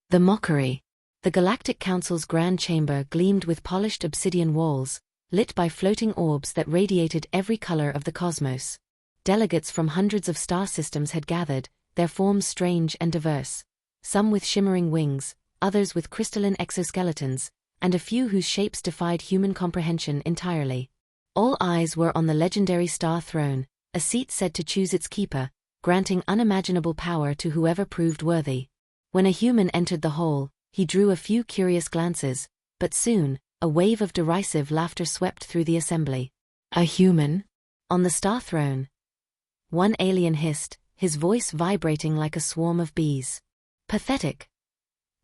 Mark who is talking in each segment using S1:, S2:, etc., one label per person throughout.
S1: The mockery. The Galactic Council's grand chamber gleamed with polished obsidian walls, lit by floating orbs that radiated every color of the cosmos. Delegates from hundreds of star systems had gathered, their forms strange and diverse. Some with shimmering wings, others with crystalline exoskeletons, and a few whose shapes defied human comprehension entirely. All eyes were on the legendary star throne, a seat said to choose its keeper, granting unimaginable power to whoever proved worthy. When a human entered the hall, he drew a few curious glances, but soon, a wave of derisive laughter swept through the assembly. A human? On the star throne? One alien hissed, his voice vibrating like a swarm of bees. Pathetic.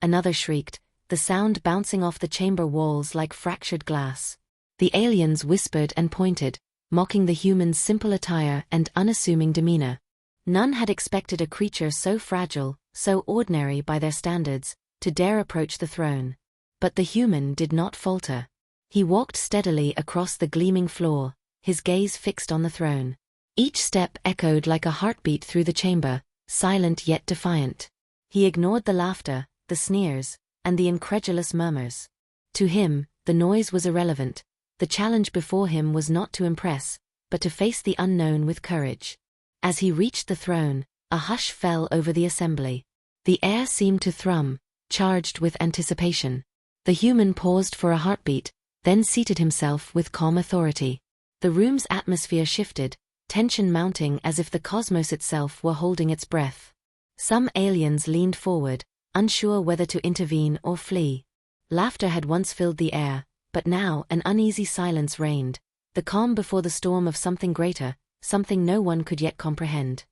S1: Another shrieked, the sound bouncing off the chamber walls like fractured glass. The aliens whispered and pointed, mocking the human's simple attire and unassuming demeanor. None had expected a creature so fragile, so ordinary by their standards, to dare approach the throne. But the human did not falter. He walked steadily across the gleaming floor, his gaze fixed on the throne. Each step echoed like a heartbeat through the chamber, silent yet defiant. He ignored the laughter, the sneers, and the incredulous murmurs. To him, the noise was irrelevant. The challenge before him was not to impress, but to face the unknown with courage. As he reached the throne, a hush fell over the assembly. The air seemed to thrum, charged with anticipation. The human paused for a heartbeat, then seated himself with calm authority. The room's atmosphere shifted, tension mounting as if the cosmos itself were holding its breath. Some aliens leaned forward, unsure whether to intervene or flee. Laughter had once filled the air, but now an uneasy silence reigned, the calm before the storm of something greater, something no one could yet comprehend.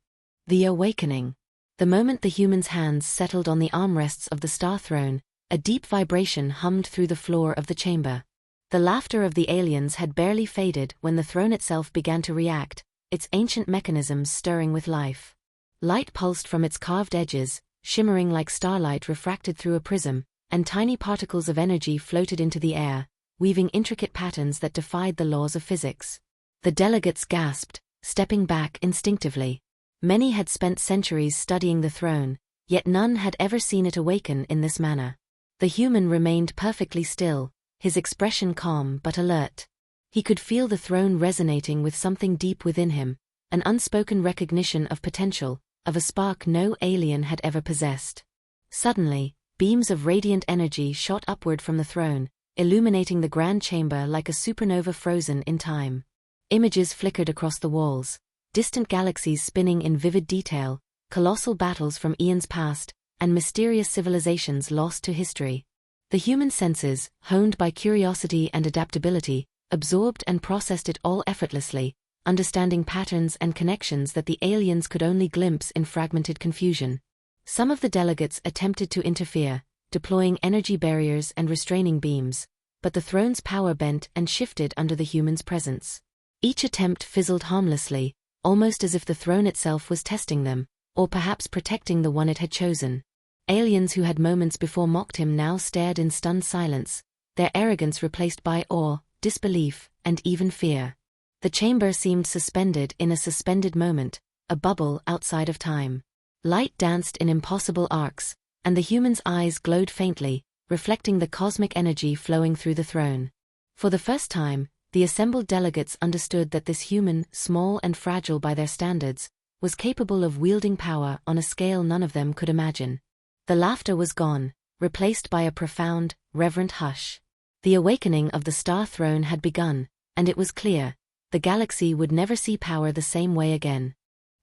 S1: The awakening. The moment the human's hands settled on the armrests of the star throne, a deep vibration hummed through the floor of the chamber. The laughter of the aliens had barely faded when the throne itself began to react, its ancient mechanisms stirring with life. Light pulsed from its carved edges, shimmering like starlight refracted through a prism, and tiny particles of energy floated into the air, weaving intricate patterns that defied the laws of physics. The delegates gasped, stepping back instinctively. Many had spent centuries studying the throne, yet none had ever seen it awaken in this manner. The human remained perfectly still, his expression calm but alert. He could feel the throne resonating with something deep within him, an unspoken recognition of potential, of a spark no alien had ever possessed. Suddenly, beams of radiant energy shot upward from the throne, illuminating the grand chamber like a supernova frozen in time. Images flickered across the walls, distant galaxies spinning in vivid detail, colossal battles from eons past, and mysterious civilizations lost to history. The human senses, honed by curiosity and adaptability, absorbed and processed it all effortlessly, understanding patterns and connections that the aliens could only glimpse in fragmented confusion. Some of the delegates attempted to interfere, deploying energy barriers and restraining beams, but the throne's power bent and shifted under the human's presence. Each attempt fizzled harmlessly, almost as if the throne itself was testing them, or perhaps protecting the one it had chosen. Aliens who had moments before mocked him now stared in stunned silence, their arrogance replaced by awe, disbelief, and even fear. The chamber seemed suspended in a suspended moment, a bubble outside of time. Light danced in impossible arcs, and the human's eyes glowed faintly, reflecting the cosmic energy flowing through the throne. For the first time, the assembled delegates understood that this human, small and fragile by their standards, was capable of wielding power on a scale none of them could imagine. The laughter was gone, replaced by a profound, reverent hush. The awakening of the star throne had begun, and it was clear, the galaxy would never see power the same way again.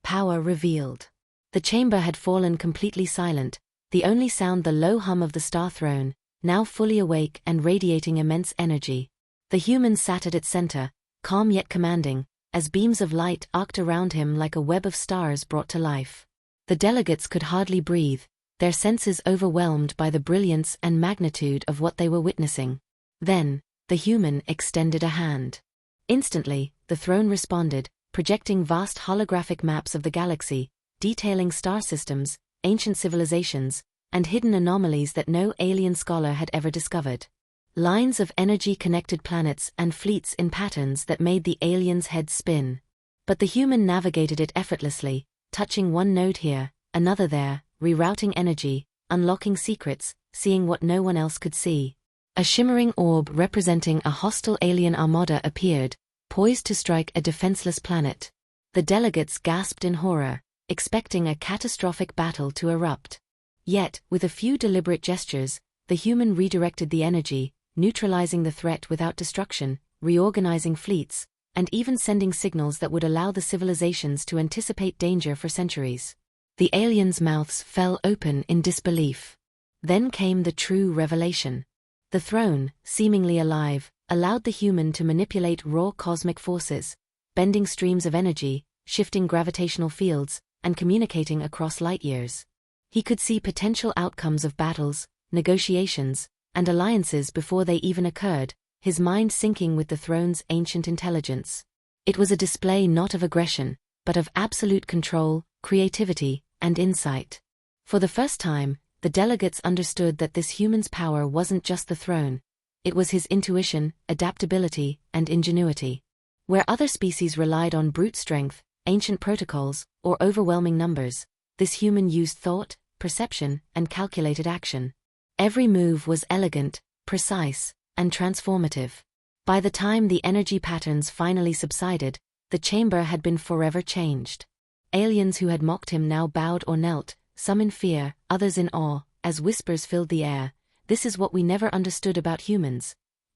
S1: Power revealed. The chamber had fallen completely silent, the only sound the low hum of the star throne, now fully awake and radiating immense energy. The human sat at its center, calm yet commanding, as beams of light arced around him like a web of stars brought to life. The delegates could hardly breathe, their senses overwhelmed by the brilliance and magnitude of what they were witnessing. Then, the human extended a hand. Instantly, the throne responded, projecting vast holographic maps of the galaxy, detailing star systems, ancient civilizations, and hidden anomalies that no alien scholar had ever discovered. Lines of energy connected planets and fleets in patterns that made the aliens' heads spin. But the human navigated it effortlessly, touching one node here, another there, rerouting energy, unlocking secrets, seeing what no one else could see. A shimmering orb representing a hostile alien armada appeared, poised to strike a defenseless planet. The delegates gasped in horror, expecting a catastrophic battle to erupt. Yet, with a few deliberate gestures, the human redirected the energy, neutralizing the threat without destruction, reorganizing fleets, and even sending signals that would allow the civilizations to anticipate danger for centuries. The aliens' mouths fell open in disbelief. Then came the true revelation. The throne, seemingly alive, allowed the human to manipulate raw cosmic forces, bending streams of energy, shifting gravitational fields, and communicating across light years. He could see potential outcomes of battles, negotiations, and alliances before they even occurred, his mind syncing with the throne's ancient intelligence. It was a display not of aggression, but of absolute control, creativity, and insight. For the first time, the delegates understood that this human's power wasn't just the throne, it was his intuition, adaptability, and ingenuity. Where other species relied on brute strength, ancient protocols, or overwhelming numbers, this human used thought, perception, and calculated action. Every move was elegant, precise, and transformative. By the time the energy patterns finally subsided, the chamber had been forever changed. Aliens who had mocked him now bowed or knelt, some in fear, others in awe, as whispers filled the air. This is what we never understood about humans.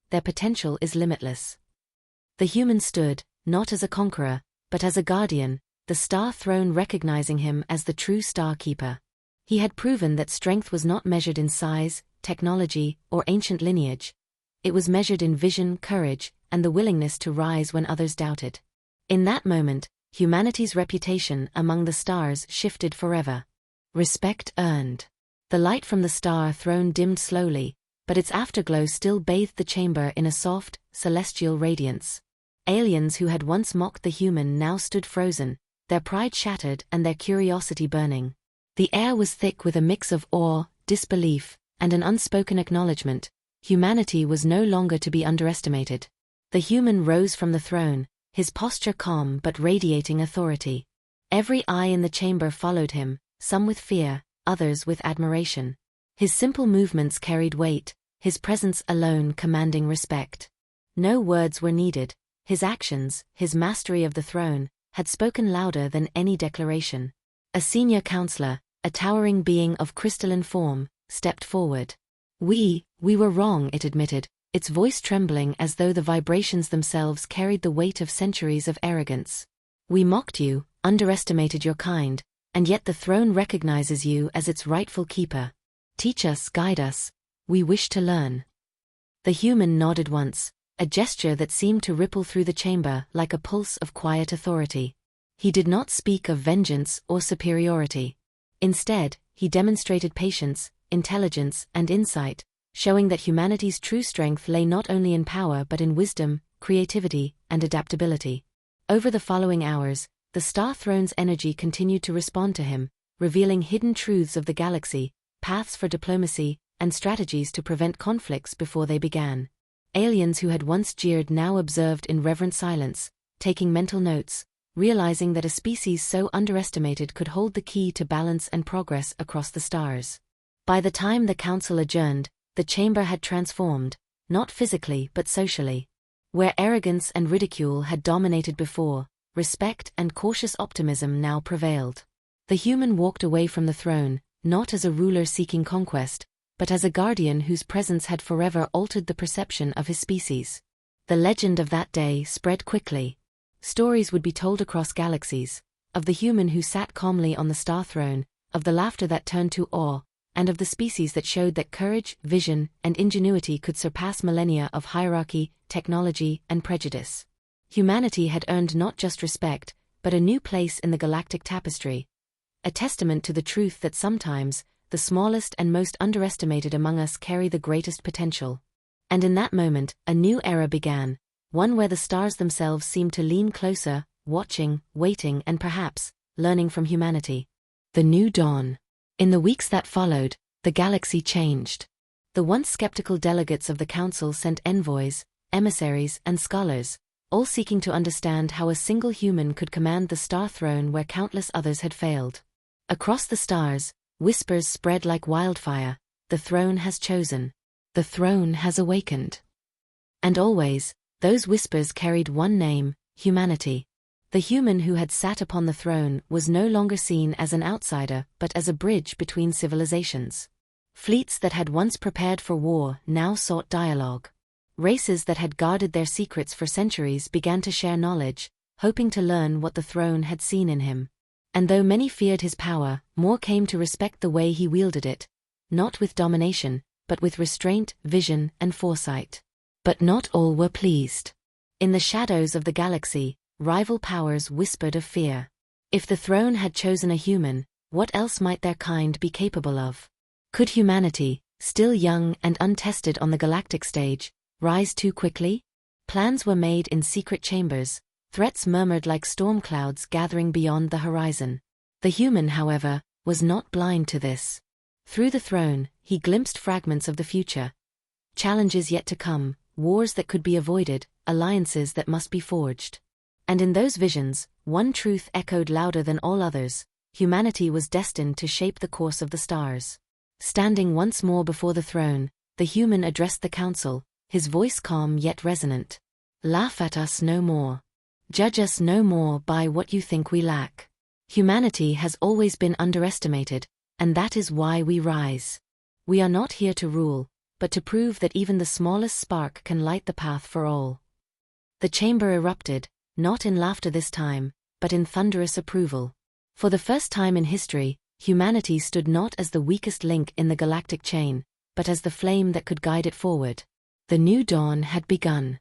S1: Their potential is limitless. The human stood, not as a conqueror, but as a guardian, the star throne recognizing him as the true star keeper. He had proven that strength was not measured in size, technology, or ancient lineage. It was measured in vision, courage, and the willingness to rise when others doubted. In that moment, humanity's reputation among the stars shifted forever. Respect earned. The light from the star throne dimmed slowly, but its afterglow still bathed the chamber in a soft, celestial radiance. Aliens who had once mocked the human now stood frozen, their pride shattered and their curiosity burning. The air was thick with a mix of awe, disbelief, and an unspoken acknowledgement. Humanity was no longer to be underestimated. The human rose from the throne, his posture calm but radiating authority. Every eye in the chamber followed him, some with fear, others with admiration. His simple movements carried weight, his presence alone commanding respect. No words were needed. His actions, his mastery of the throne, had spoken louder than any declaration. A senior counselor, a towering being of crystalline form, stepped forward. We were wrong, it admitted, its voice trembling as though the vibrations themselves carried the weight of centuries of arrogance. We mocked you, underestimated your kind, and yet the throne recognizes you as its rightful keeper. Teach us, guide us. We wish to learn. The human nodded once, a gesture that seemed to ripple through the chamber like a pulse of quiet authority. He did not speak of vengeance or superiority. Instead, he demonstrated patience, intelligence, and insight, showing that humanity's true strength lay not only in power but in wisdom, creativity, and adaptability. Over the following hours, the Star Throne's energy continued to respond to him, revealing hidden truths of the galaxy, paths for diplomacy, and strategies to prevent conflicts before they began. Aliens who had once jeered now observed in reverent silence, taking mental notes, realizing that a species so underestimated could hold the key to balance and progress across the stars. By the time the council adjourned, the chamber had transformed, not physically but socially. Where arrogance and ridicule had dominated before, respect and cautious optimism now prevailed. The human walked away from the throne, not as a ruler seeking conquest, but as a guardian whose presence had forever altered the perception of his species. The legend of that day spread quickly. Stories would be told across galaxies, of the human who sat calmly on the star throne, of the laughter that turned to awe, and of the species that showed that courage, vision, and ingenuity could surpass millennia of hierarchy, technology, and prejudice. Humanity had earned not just respect, but a new place in the galactic tapestry, a testament to the truth that sometimes, the smallest and most underestimated among us carry the greatest potential. And in that moment, a new era began, one where the stars themselves seemed to lean closer, watching, waiting, and perhaps, learning from humanity. The new dawn. In the weeks that followed, the galaxy changed. The once skeptical delegates of the council sent envoys, emissaries, and scholars, all seeking to understand how a single human could command the star throne where countless others had failed. Across the stars, Whispers spread like wildfire. The throne has chosen. The throne has awakened. And always, those whispers carried one name: humanity. The human who had sat upon the throne was no longer seen as an outsider but as a bridge between civilizations. Fleets that had once prepared for war now sought dialogue. Races that had guarded their secrets for centuries began to share knowledge, hoping to learn what the throne had seen in him. And though many feared his power, more came to respect the way he wielded it, not with domination, but with restraint, vision, and foresight. But not all were pleased. In the shadows of the galaxy, rival powers whispered of fear. If the throne had chosen a human, what else might their kind be capable of? Could humanity, still young and untested on the galactic stage, rise too quickly? Plans were made in secret chambers, threats murmured like storm clouds gathering beyond the horizon. The human, however, was not blind to this. Through the throne, he glimpsed fragments of the future. Challenges yet to come, wars that could be avoided, alliances that must be forged. And in those visions, one truth echoed louder than all others: humanity was destined to shape the course of the stars. Standing once more before the throne, the human addressed the council, his voice calm yet resonant. Laugh at us no more. Judge us no more by what you think we lack. Humanity has always been underestimated, and that is why we rise. We are not here to rule, but to prove that even the smallest spark can light the path for all. The chamber erupted, not in laughter this time, but in thunderous approval. For the first time in history, humanity stood not as the weakest link in the galactic chain, but as the flame that could guide it forward. The new dawn had begun.